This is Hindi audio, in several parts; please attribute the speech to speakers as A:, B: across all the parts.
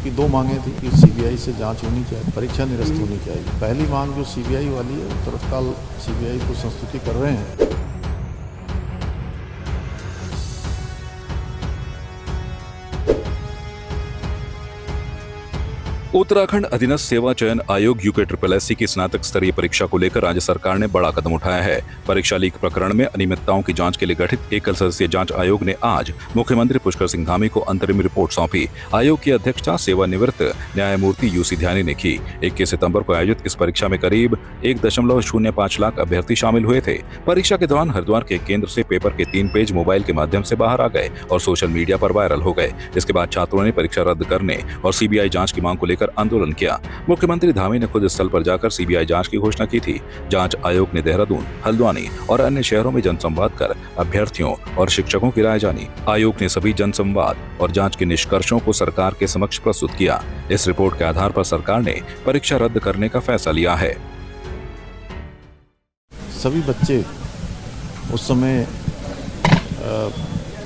A: उनकी दो मांगें थी कि सीबीआई से जांच होनी चाहिए, परीक्षा निरस्त होनी चाहिए। पहली मांग जो सीबीआई वाली है, वो तत्काल सीबीआई को संस्तुति कर रहे हैं।
B: उत्तराखंड अधीनस्थ सेवा चयन आयोग यूके की स्नातक स्तरीय परीक्षा को लेकर राज्य सरकार ने बड़ा कदम उठाया है। परीक्षा लीक प्रकरण में अनियमितताओं की जांच के लिए गठित एकल सदस्यीय जांच आयोग ने आज मुख्यमंत्री पुष्कर सिंह धामी को अंतरिम रिपोर्ट सौंपी। आयोग की अध्यक्षता सेवानिवृत्त न्यायमूर्ति यूसी ध्यानी ने की। 21 सितंबर को आयोजित इस परीक्षा में करीब 1.05 लाख अभ्यर्थी शामिल हुए थे। परीक्षा के दौरान हरिद्वार के केंद्र से पेपर के 3 पेज मोबाइल के माध्यम से बाहर आ गए और सोशल मीडिया पर वायरल हो गए। इसके बाद छात्रों ने परीक्षा रद्द करने और सीबीआई जांच की मांग को लेकर आंदोलन किया। मुख्यमंत्री धामी ने खुद स्थल पर जाकर सीबीआई जांच की घोषणा की थी। जांच आयोग ने देहरादून, हल्द्वानी और अन्य शहरों में जनसंवाद कर अभ्यर्थियों और शिक्षकों की राय जानी। आयोग ने सभी जनसंवाद और जांच के निष्कर्षों को सरकार के समक्ष प्रस्तुत किया। इस रिपोर्ट के आधार पर सरकार ने परीक्षा रद्द करने का फैसला लिया है।
A: सभी बच्चे उस समय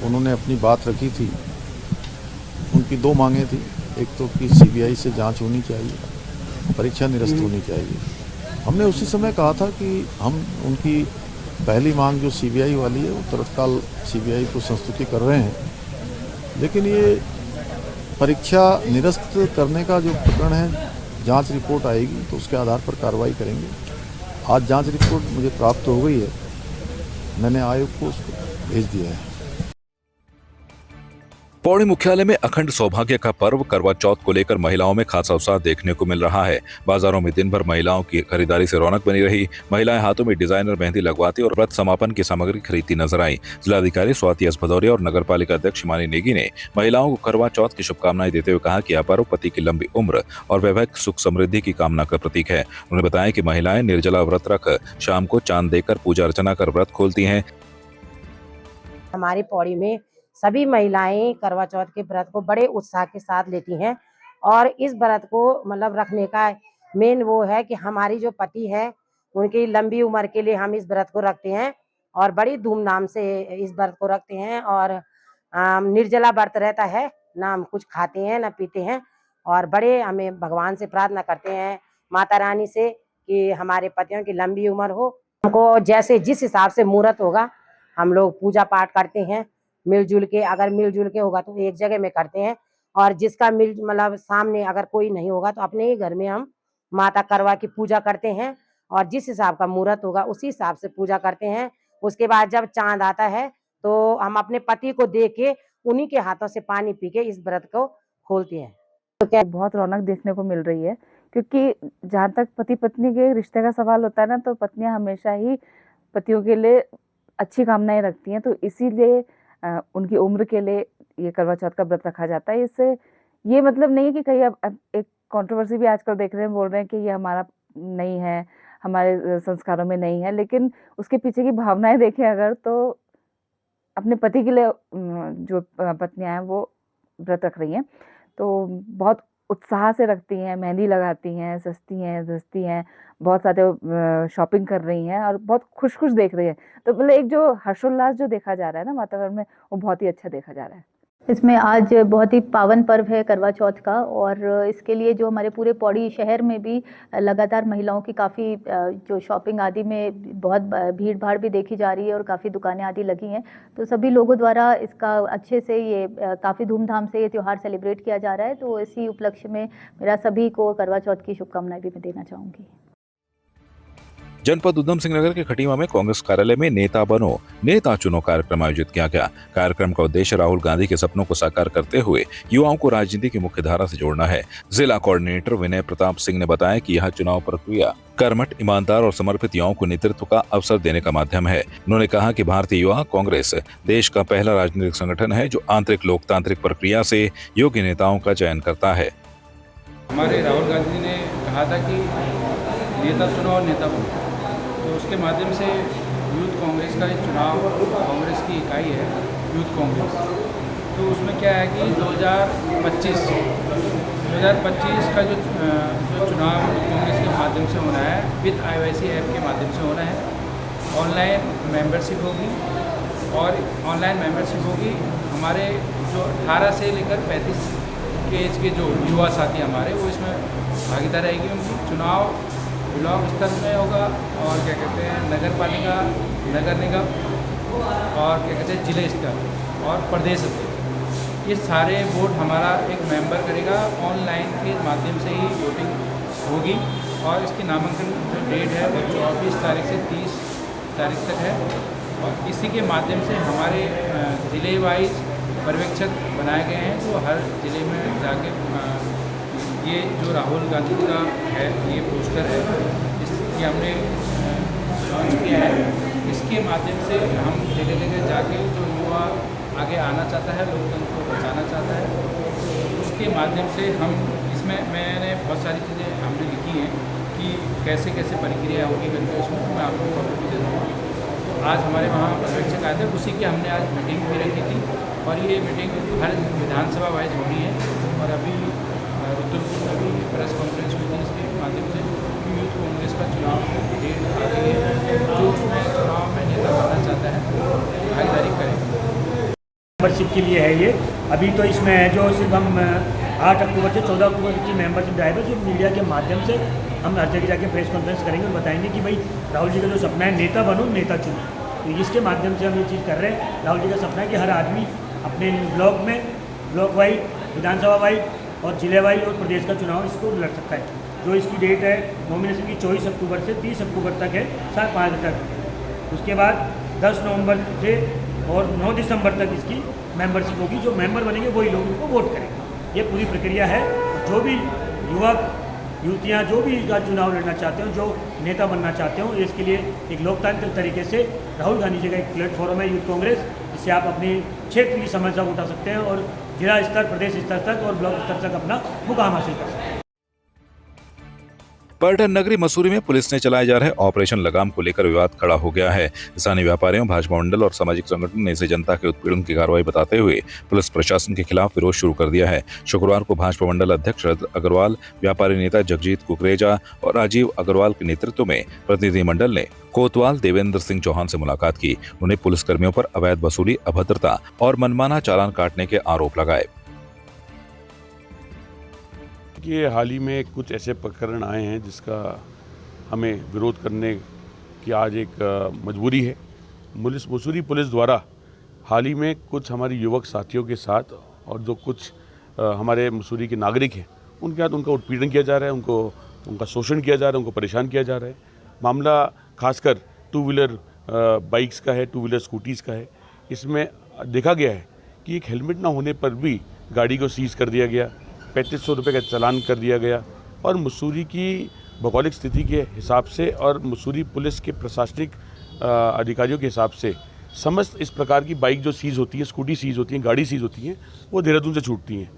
A: उन्होंने अपनी बात रखी थी। उनकी दो मांगें थी, एक तो कि सीबीआई से जांच होनी चाहिए, परीक्षा निरस्त होनी चाहिए। हमने उसी समय कहा था कि हम उनकी पहली मांग जो सीबीआई वाली है, वो तत्काल सीबीआई को संस्तुति कर रहे हैं। लेकिन ये परीक्षा निरस्त करने का जो प्रकरण है, जांच रिपोर्ट आएगी तो उसके आधार पर कार्रवाई करेंगे। आज जांच रिपोर्ट मुझे प्राप्त हो गई है, मैंने आयोग को उसको भेज दिया है।
B: पौड़ी मुख्यालय में अखंड सौभाग्य का पर्व करवा चौथ को लेकर महिलाओं में खासा उत्साह देखने को मिल रहा है। बाजारों में दिन भर महिलाओं की खरीदारी से रौनक बनी रही। महिलाएं हाथों में डिजाइनर मेहंदी लगवाती और व्रत समापन की सामग्री खरीदती नजर आई। जिलाधिकारी स्वाति एस भदौरिया और नगर पालिका अध्यक्ष हिमानी नेगी ने महिलाओं को करवा चौथ की शुभकामनाएं देते हुए कहा कि यह पर्व पति की लंबी उम्र और वैवाहिक सुख समृद्धि की कामना का प्रतीक है। उन्होंने बताया कि महिलाएं निर्जला व्रत रख शाम को चांद देकर पूजा अर्चना कर व्रत खोलती हैं।
C: हमारी पौड़ी में सभी महिलाएं करवा चौथ के व्रत को बड़े उत्साह के साथ लेती हैं और इस व्रत को मतलब रखने का मेन वो है कि हमारी जो पति है उनकी लंबी उम्र के लिए हम इस व्रत को रखते हैं और बड़ी धूमधाम से इस व्रत को रखते हैं। और निर्जला व्रत रहता है, ना हम कुछ खाते हैं ना पीते हैं और बड़े हमें भगवान से प्रार्थना करते हैं, माता रानी से, कि हमारे पतियों की लंबी उम्र हो। हमको जैसे जिस हिसाब से मुहूर्त होगा हम लोग पूजा पाठ करते हैं मिलजुल के। अगर मिलजुल के होगा तो एक जगह में करते हैं और जिसका मतलब सामने अगर कोई नहीं होगा तो अपने ही घर में हम माता करवा की पूजा करते हैं और जिस हिसाब का मुहूर्त होगा उसी हिसाब से पूजा करते हैं। उसके बाद जब चांद आता है तो हम अपने पति को दे के उन्हीं के हाथों से पानी पी के इस व्रत को खोलते हैं।
D: तो क्या बहुत रौनक देखने को मिल रही है, क्योंकि जहाँ तक पति पत्नी के रिश्ते का सवाल होता है ना, तो पत्नियां हमेशा ही पतियों के लिए अच्छी कामनाएं रखती हैं। तो इसीलिए उनकी उम्र के लिए ये करवा चौथ का व्रत रखा जाता है। इससे ये मतलब नहीं है कि कहीं अब एक कंट्रोवर्सी भी आजकल देख रहे हैं, बोल रहे हैं कि ये हमारा नहीं है, हमारे संस्कारों में नहीं है, लेकिन उसके पीछे की भावनाएं देखें अगर, तो अपने पति के लिए जो पत्नियां हैं वो व्रत रख रही हैं तो बहुत उत्साह से रखती हैं, मेहंदी लगाती हैं, सजती हैं, धजती हैं, बहुत सारे शॉपिंग कर रही हैं और बहुत खुश देख रही हैं। तो मतलब एक जो हर्षोल्लास जो देखा जा रहा है ना वातावरण में, वो बहुत ही अच्छा देखा जा रहा है।
E: इसमें आज बहुत ही पावन पर्व है करवा चौथ का और इसके लिए जो हमारे पूरे पौड़ी शहर में भी लगातार महिलाओं की काफ़ी जो शॉपिंग आदि में बहुत भीड़ भाड़ भी देखी जा रही है और काफ़ी दुकानें आदि लगी हैं। तो सभी लोगों द्वारा इसका अच्छे से ये काफ़ी धूमधाम से ये त्यौहार सेलिब्रेट किया जा रहा है। तो इसी उपलक्ष्य में मेरा सभी को करवा चौथ की शुभकामनाएं भी मैं देना चाहूँगी।
B: जनपद उधम सिंह नगर के खटीमा में कांग्रेस कार्यालय में नेता बनो नेता चुनो कार्यक्रम आयोजित किया गया। कार्यक्रम का उद्देश्य राहुल गांधी के सपनों को साकार करते हुए युवाओं को राजनीति की मुख्य धारा से जोड़ना है। जिला कोऑर्डिनेटर विनय प्रताप सिंह ने बताया कि यह चुनाव प्रक्रिया कर्मठ, ईमानदार और समर्पित युवाओं को नेतृत्व का अवसर देने का माध्यम है। उन्होंने कहा कि भारतीय युवा कांग्रेस देश का पहला राजनीतिक संगठन है जो आंतरिक लोकतांत्रिक प्रक्रिया से योग्य नेताओं का चयन करता है।
F: हमारे राहुल गांधी ने कहा था कि नेता चुनो और नेता बनो, तो उसके माध्यम से यूथ कांग्रेस का एक चुनाव, कांग्रेस की इकाई है यूथ कांग्रेस। तो उसमें क्या है कि 2025 का जो चुनाव कांग्रेस के माध्यम से होना है, विद IYC ऐप के माध्यम से होना है। ऑनलाइन मेंबरशिप होगी और ऑनलाइन मेंबरशिप होगी हमारे जो 18 से लेकर 35 के एज के जो युवा साथी हमारे वो इसमें भागीदार रहेगी। उनकी चुनाव ब्लॉक स्तर में होगा और क्या कहते हैं नगर पालिका, नगर निगम और क्या कहते हैं जिले स्तर और प्रदेश स्तर, ये सारे वोट हमारा एक मेंबर करेगा। ऑनलाइन के माध्यम से ही वोटिंग होगी और इसकी नामांकन जो डेट है वो 24 तारीख से 30 तारीख तक है। और इसी के माध्यम से हमारे ज़िले वाइज पर्यवेक्षक बनाए गए हैं, तो हर ज़िले में जाके ये जो राहुल गांधी का है ये पोस्टर है, इसकी हमने लॉन्च किया है। इसके माध्यम से हम जगह जगह जाके जो युवा आगे आना चाहता है, लोकतंत्र को बचाना चाहता है, उसके माध्यम से हम इसमें मैंने बहुत सारी चीज़ें हमने लिखी हैं कि कैसे कैसे प्रक्रिया होगी करके, उसमें मैं आपको कॉपी भी दे दूँगा। आज हमारे वहाँ पर्यवेक्षक आए थे, उसी की हमने आज मीटिंग भी रखी थी और ये मीटिंग हर विधानसभा वाइज होनी है। और अभी रुद्रपुर में भी प्रेस कॉन्फ्रेंस हुई थी, इसके माध्यम से यूथ कांग्रेस का चुनाव डेट आ गई है, जो उसमें चुनाव में नेता बनना चाहता है भागीदारी करें।
G: मेंबरशिप के लिए है ये। अभी तो इसमें है जो सिर्फ हम 8 अक्टूबर से 14 अक्टूबर की मेंबरशिप ड्राइव है, जो मीडिया के माध्यम से हम हर जगह जाके प्रेस कॉन्फ्रेंस करेंगे और बताएंगे कि भाई राहुल जी का जो सपना है नेता बनो, नेता चुनो। तो इसके माध्यम से हम ये चीज़ कर रहे हैं। राहुल जी का सपना है कि हर आदमी अपने ब्लॉक में, ब्लॉक वाइज, विधानसभा वाइज और जिले वाइज और प्रदेश का चुनाव इसको लड़ सकता है। जो इसकी डेट है नॉमिनेशन की 24 अक्टूबर से 30 अक्टूबर तक है, 5 तक। उसके बाद 10 नवंबर से और 9 दिसंबर तक इसकी मेंबरशिप होगी। जो मेंबर बनेंगे वही लोग इनको वोट करेंगे। ये पूरी प्रक्रिया है। जो भी युवक युवतियाँ जो भी इसका चुनाव लड़ना चाहते हो, जो नेता बनना चाहते हो, इसके लिए एक लोकतांत्रिक तरीके से राहुल गांधी जी का एक प्लेटफॉर्म है यूथ कांग्रेस, जिससे आप अपने क्षेत्र की समस्या उठा सकते हैं और जिला स्तर, प्रदेश स्तर तक और ब्लॉक स्तर तक अपना मुकाम हासिल कर सकते हैं।
B: पर्यटन नगरी मसूरी में पुलिस ने चलाए जा रहे ऑपरेशन लगाम को लेकर विवाद खड़ा हो गया है। स्थानीय व्यापारियों, भाजपा मंडल और सामाजिक संगठन ने इसे जनता के उत्पीड़न की कार्रवाई बताते हुए पुलिस प्रशासन के खिलाफ विरोध शुरू कर दिया है। शुक्रवार को भाजपा मंडल अध्यक्ष शरद अग्रवाल, व्यापारी नेता जगजीत कुकरेजा और राजीव अग्रवाल के नेतृत्व में प्रतिनिधिमंडल ने कोतवाल देवेंद्र सिंह चौहान से मुलाकात की। उन्हें पुलिसकर्मियों पर अवैध वसूली, अभद्रता और मनमाना चालान काटने के आरोप लगाए।
H: कि हाल ही में कुछ ऐसे प्रकरण आए हैं जिसका हमें विरोध करने की आज एक मजबूरी है। मसूरी पुलिस द्वारा हाल ही में कुछ हमारी युवक साथियों के साथ और जो कुछ हमारे मसूरी के नागरिक हैं उनके साथ उनका उत्पीड़न किया जा रहा है, उनका शोषण किया जा रहा है, उनको परेशान किया जा रहा है। मामला खासकर 2 व्हीलर बाइक्स का है, 2 व्हीलर स्कूटीज़ का है। इसमें देखा गया है कि एक हेलमेट ना होने पर भी गाड़ी को सीज कर दिया गया, 3500 रुपये का चालान कर दिया गया। और मसूरी की भौगोलिक स्थिति के हिसाब से और मसूरी पुलिस के प्रशासनिक अधिकारियों के हिसाब से समस्त इस प्रकार की बाइक जो सीज़ होती है, स्कूटी सीज़ होती हैं, गाड़ी सीज़ होती हैं, वो देहरादून से छूटती हैं।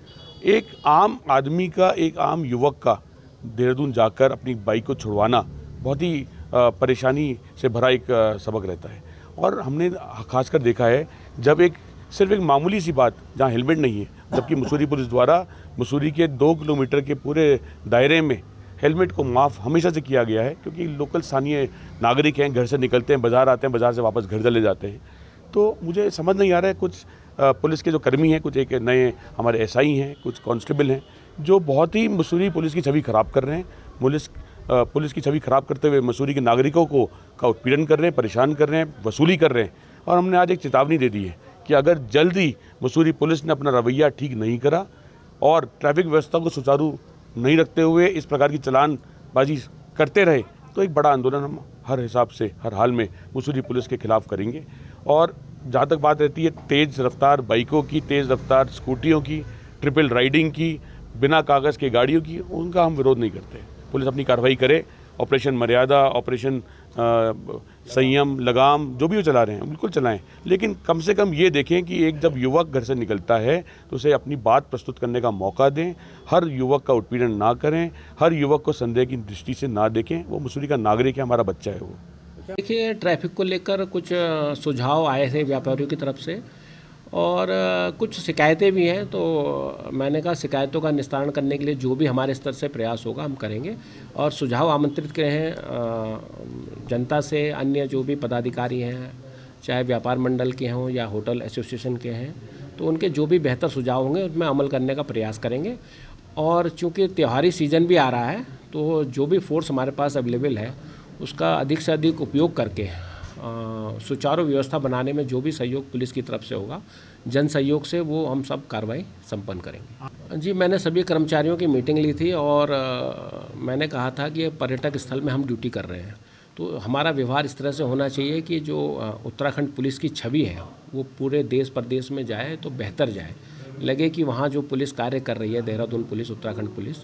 H: एक आम आदमी का, एक आम युवक का देहरादून जाकर अपनी बाइक को छुड़वाना बहुत ही परेशानी से भरा एक सबक रहता है। और हमने खासकर देखा है जब सिर्फ एक मामूली सी बात जहाँ हेलमेट नहीं है, जबकि मसूरी पुलिस द्वारा मसूरी के 2 किलोमीटर के पूरे दायरे में हेलमेट को माफ़ हमेशा से किया गया है, क्योंकि लोकल स्थानीय नागरिक हैं, घर से निकलते हैं, बाज़ार आते हैं, बाज़ार से वापस घर चले जाते हैं। तो मुझे समझ नहीं आ रहा है, कुछ पुलिस के जो कर्मी हैं, कुछ एक नए हमारे एसआई हैं, कुछ कांस्टेबल हैं, जो बहुत ही मसूरी पुलिस की छवि ख़राब कर रहे हैं। पुलिस की छवि ख़राब करते हुए मसूरी के नागरिकों का उत्पीड़न कर रहे हैं, परेशान कर रहे हैं, वसूली कर रहे हैं। और हमने आज एक चेतावनी दे दी है कि अगर जल्दी मसूरी पुलिस ने अपना रवैया ठीक नहीं करा और ट्रैफिक व्यवस्था को सुचारू नहीं रखते हुए इस प्रकार की चालानबाजी करते रहे, तो एक बड़ा आंदोलन हम हर हिसाब से, हर हाल में मसूरी पुलिस के खिलाफ करेंगे। और जहाँ तक बात रहती है तेज़ रफ्तार बाइकों की, तेज़ रफ्तार स्कूटियों की, ट्रिपल राइडिंग की, बिना कागज़ के गाड़ियों की, उनका हम विरोध नहीं करते। पुलिस अपनी कार्रवाई करे, ऑपरेशन मर्यादा, ऑपरेशन संयम, लगाम, जो भी वो चला रहे हैं बिल्कुल चलाएं, लेकिन कम से कम ये देखें कि एक जब युवक घर से निकलता है तो उसे अपनी बात प्रस्तुत करने का मौका दें। हर युवक का उत्पीड़न ना करें, हर युवक को संदेह की दृष्टि से ना देखें। वो मसूरी का नागरिक है, हमारा बच्चा है वो।
I: देखिए, ट्रैफिक को लेकर कुछ सुझाव आए थे व्यापारियों की तरफ से और कुछ शिकायतें भी हैं, तो मैंने कहा शिकायतों का निस्तारण करने के लिए जो भी हमारे स्तर से प्रयास होगा हम करेंगे। और सुझाव आमंत्रित किए हैं जनता से, अन्य जो भी पदाधिकारी हैं, चाहे व्यापार मंडल के हों या होटल एसोसिएशन के हैं, तो उनके जो भी बेहतर सुझाव होंगे उनमें अमल करने का प्रयास करेंगे। और चूँकि त्योहारी सीज़न भी आ रहा है, तो जो भी फोर्स हमारे पास अवेलेबल है उसका अधिक से अधिक उपयोग करके सुचारू व्यवस्था बनाने में जो भी सहयोग पुलिस की तरफ से होगा, जन सहयोग से वो हम सब कार्रवाई संपन्न करेंगे। जी, मैंने सभी कर्मचारियों की मीटिंग ली थी और मैंने कहा था कि पर्यटक स्थल में हम ड्यूटी कर रहे हैं, तो हमारा व्यवहार इस तरह से होना चाहिए कि जो उत्तराखंड पुलिस की छवि है वो पूरे देश प्रदेश में जाए तो बेहतर जाए, लगे कि वहाँ जो पुलिस कार्य कर रही है, देहरादून पुलिस, उत्तराखंड पुलिस,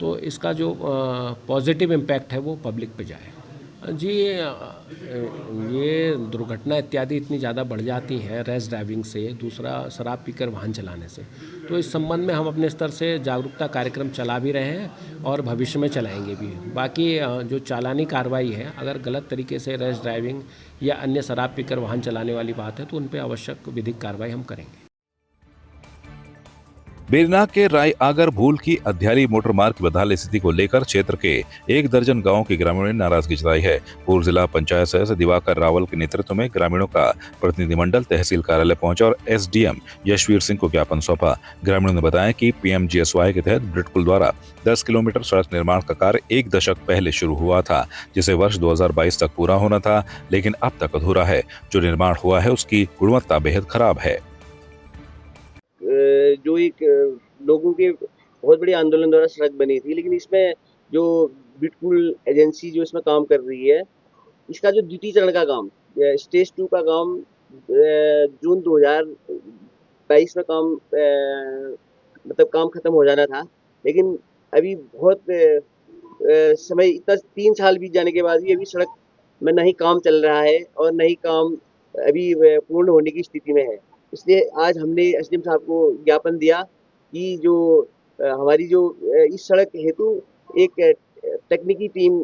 I: तो इसका जो पॉजिटिव इम्पैक्ट है वो पब्लिक पे जाए। जी, ये दुर्घटना इत्यादि इतनी ज़्यादा बढ़ जाती हैं रैश ड्राइविंग से, दूसरा शराब पीकर वाहन चलाने से, तो इस संबंध में हम अपने स्तर से जागरूकता कार्यक्रम चला भी रहे हैं और भविष्य में चलाएंगे भी। बाकी जो चालानी कार्रवाई है, अगर गलत तरीके से रैश ड्राइविंग या अन्य शराब पीकर वाहन चलाने वाली बात है तो उन पर आवश्यक विधिक कार्रवाई हम करेंगे।
B: बेरनाग के राय आगर भूल की अध्यारी मोटर मार्ग की बदहाल स्थिति को लेकर क्षेत्र के 1 दर्जन गांवों के ग्रामीणों ने नाराजगी जताई है। पूर्व जिला पंचायत सदस्य दिवाकर रावल के नेतृत्व में ग्रामीणों का प्रतिनिधिमंडल तहसील कार्यालय पहुंचा और एसडीएम यशवीर सिंह को ज्ञापन सौंपा। ग्रामीणों ने बताया कि पीएमजीएसवाई के तहत ब्रिटकुल द्वारा 10 किलोमीटर सड़क निर्माण का कार्य 1 दशक पहले शुरू हुआ था, जिसे वर्ष 2022 तक पूरा होना था, लेकिन अब तक अधूरा है। जो निर्माण हुआ है उसकी गुणवत्ता बेहद खराब है।
J: जो एक लोगों के बहुत बड़ी आंदोलन द्वारा सड़क बनी थी, लेकिन इसमें जो ब्रिटकुल एजेंसी जो इसमें काम कर रही है, इसका जो द्वितीय चरण का काम, स्टेज 2 का काम जून 2022 में काम मतलब काम खत्म हो जाना था, लेकिन अभी बहुत समय, इतना 3 साल बीत जाने के बाद भी अभी सड़क में नहीं काम चल रहा है और नहीं काम अभी पूर्ण होने की स्थिति में है। इसलिए आज हमने एसडीएम साहब को ज्ञापन दिया कि जो हमारी जो इस सड़क हेतु एक तकनीकी टीम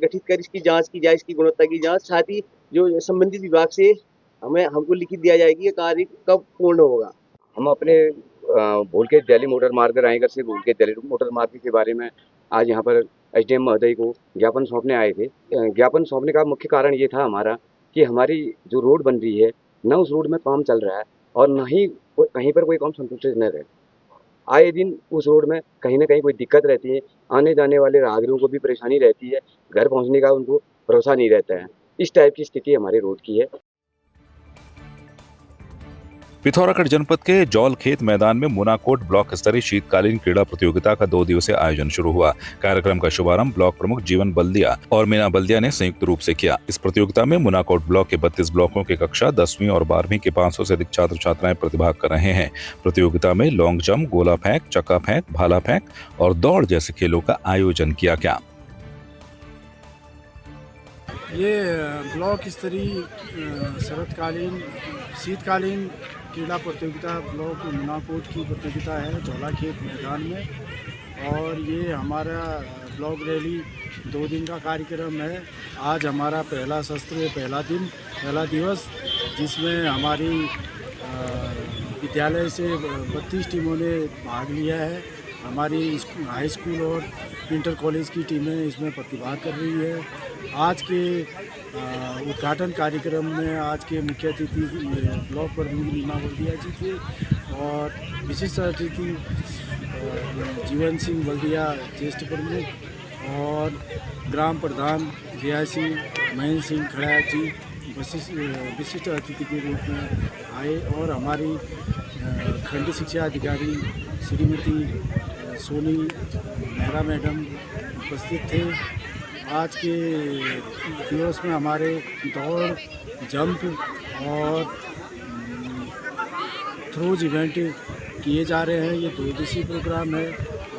J: गठित कर इसकी जांच की जाए, इसकी गुणवत्ता की जांच, साथ ही जो संबंधित विभाग से हमको लिखित दिया जाएगी ये कार्य कब पूर्ण होगा।
K: हम अपने भूल के दिल्ली मोटर मार्ग रायगढ़ से भूल के दिल्ली मोटर मार्ग के बारे में आज यहाँ पर एसडीएम महोदय को ज्ञापन सौंपने आए थे। ज्ञापन सौंपने का मुख्य कारण ये था हमारा कि हमारी जो रोड बन रही है, न उस रोड में काम चल रहा है और न ही कहीं पर कोई काम संतुष्ट न रहे। आए दिन उस रोड में कहीं ना कहीं कोई दिक्कत रहती है, आने जाने वाले राहगीरों को भी परेशानी रहती है, घर पहुंचने का उनको भरोसा नहीं रहता है। इस टाइप की स्थिति हमारे रोड की है।
B: पिथौरागढ़ जनपद के जौलखेत मैदान में मुनाकोट ब्लॉक स्तरीय शीतकालीन क्रीड़ा प्रतियोगिता का 2 दिवसीय आयोजन शुरू हुआ। कार्यक्रम का शुभारंभ ब्लॉक प्रमुख जीवन बल्दिया और मीना बल्दिया ने संयुक्त रूप से किया। इस प्रतियोगिता में मुनाकोट ब्लॉक के 32 ब्लॉकों के कक्षा 10वीं और 12वीं के 500 से अधिक छात्र छात्राएं प्रतिभाग कर रहे हैं। प्रतियोगिता में लॉन्ग जंप, गोला फेंक, चक्का फेंक, भाला फेंक और दौड़ जैसे खेलों का आयोजन किया गया।
L: ये ब्लॉक स्तरीय शीतकालीन क्रीड़ा प्रतियोगिता ब्लॉक मुनाकोट की प्रतियोगिता है जौलाखेत मैदान में, और ये हमारा ब्लॉक रैली 2 दिन का कार्यक्रम है। आज हमारा पहला शस्त्र, पहला दिवस, जिसमें हमारी विद्यालय से 32 टीमों ने भाग लिया है। हमारी हाई स्कूल और इंटर कॉलेज की टीमें इसमें प्रतिभाग कर रही है। आज के उद्घाटन कार्यक्रम में आज के मुख्य अतिथि ब्लॉक प्रमुख मीना बल्दिया जी थे और विशिष्ट अतिथि जीवन सिंह बल्दिया ज्येष्ठ प्रमुख और ग्राम प्रधान रियासी महेंद्र सिंह खड़ा जी विशिष्ट अतिथि के रूप में आए, और हमारी खंड शिक्षा अधिकारी श्रीमती सोनी मेहरा मैडम उपस्थित थे। आज के दिवस में हमारे दौड़, जंप और थ्रोज इवेंट किए जा रहे हैं। ये 2 दिवसीय प्रोग्राम है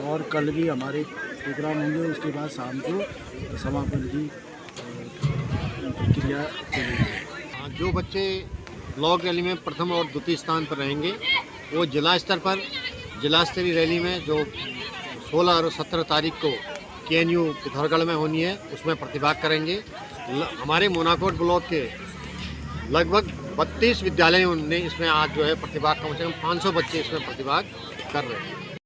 L: और कल भी हमारे प्रोग्राम होंगे। उसके बाद शाम को समापन की प्रक्रिया चलेगी।
M: जो बच्चे ब्लॉक रैली में प्रथम और द्वितीय स्थान पर रहेंगे वो जिला स्तर पर जिला स्तरीय रैली में जो 16 और 17 तारीख को केएनयू पिथौरागढ़ में होनी है उसमें प्रतिभाग करेंगे। हमारे मुनाकोट ब्लॉक के लगभग 32 विद्यालयों ने इसमें आज जो है प्रतिभाग, कम से कम 500 बच्चे इसमें प्रतिभाग कर रहे हैं।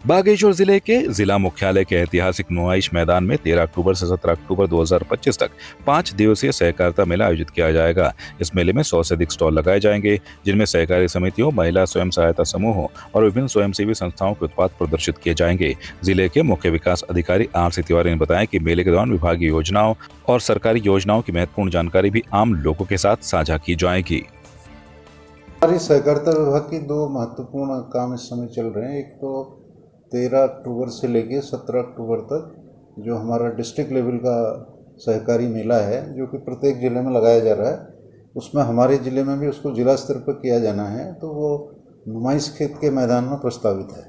B: बागेश्वर जिले के जिला मुख्यालय के ऐतिहासिक नुमाइश मैदान में 13 अक्टूबर से 17 अक्टूबर 2025 तक 5 दिवसीय सहकारिता मेला आयोजित किया जाएगा। इस मेले में 100 से अधिक स्टॉल लगाए जाएंगे, जिनमें सहकारी समितियों, महिला स्वयं सहायता समूहों और विभिन्न स्वयंसेवी संस्थाओं के उत्पाद प्रदर्शित किए जाएंगे। जिले के मुख्य विकास अधिकारी आर.सी. तिवारी ने बताया कि मेले के दौरान विभागीय योजनाओं और सरकारी योजनाओं की महत्वपूर्ण जानकारी भी आम लोगों के साथ साझा की जाएगी।
N: हमारी सहकारिता विभाग की 2 महत्वपूर्ण काम इस समय चल रहे हैं। एक तो 13 अक्टूबर से लेकर 17 अक्टूबर तक जो हमारा डिस्ट्रिक्ट लेवल का सहकारी मेला है, जो कि प्रत्येक ज़िले में लगाया जा रहा है, उसमें हमारे ज़िले में भी उसको जिला स्तर पर किया जाना है, तो वो नुमाइश खेत के मैदान में प्रस्तावित है।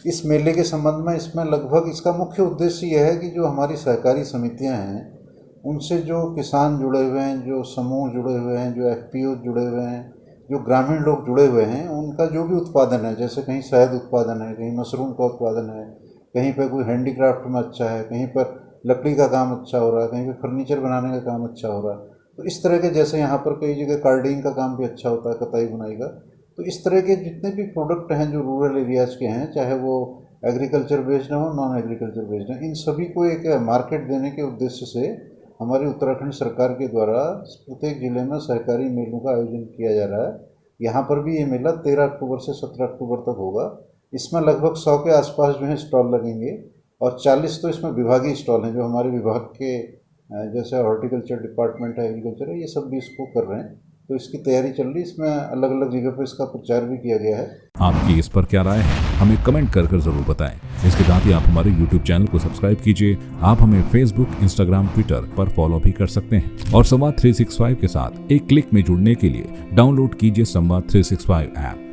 N: इस मेले के संबंध में इसमें लगभग इसका मुख्य उद्देश्य यह है कि जो हमारी सहकारी समितियां हैं, उनसे जो किसान जुड़े हुए हैं, जो समूह जुड़े हुए हैं, जो FPO जुड़े हुए हैं, जो ग्रामीण लोग जुड़े हुए हैं, उनका जो भी उत्पादन है, जैसे कहीं शहद उत्पादन है, कहीं मशरूम का उत्पादन है, कहीं पर कोई हैंडीक्राफ्ट में अच्छा है, कहीं पर लकड़ी का काम अच्छा हो रहा है, कहीं पर फर्नीचर बनाने का काम अच्छा हो रहा है, तो इस तरह के, जैसे यहाँ पर कई जगह कार्डिंग का काम भी अच्छा होता है, कताई बुनाई का, तो इस तरह के जितने भी प्रोडक्ट हैं जो रूरल एरियाज़ के हैं, चाहे वो एग्रीकल्चर बेस्ड हो, नॉन एग्रीकल्चर बेस्ड है, इन सभी को एक मार्केट देने के उद्देश्य से हमारी उत्तराखंड सरकार के द्वारा प्रत्येक जिले में सहकारी मेलों का आयोजन किया जा रहा है। यहाँ पर भी ये मेला 13 अक्टूबर से 17 अक्टूबर तक होगा। इसमें लगभग 100 के आसपास जो है स्टॉल लगेंगे और 40 तो इसमें विभागीय स्टॉल हैं, जो हमारे विभाग के जैसे हॉर्टिकल्चर डिपार्टमेंट है, एग्रीकल्चर है, ये सब भी इसको कर रहे हैं। तो इसकी तैयारी चल रही है, इसमें अलग अलग जगह पर इसका प्रचार भी किया गया है।
B: आपकी इस पर क्या राय है, हमें कमेंट कर जरूर बताएं। इसके साथ ही आप हमारे YouTube चैनल को सब्सक्राइब कीजिए। आप हमें Facebook, Instagram, Twitter पर फॉलो भी कर सकते हैं और संवाद 365 के साथ एक क्लिक में जुड़ने के लिए डाउनलोड कीजिए संवाद 365 ऐप।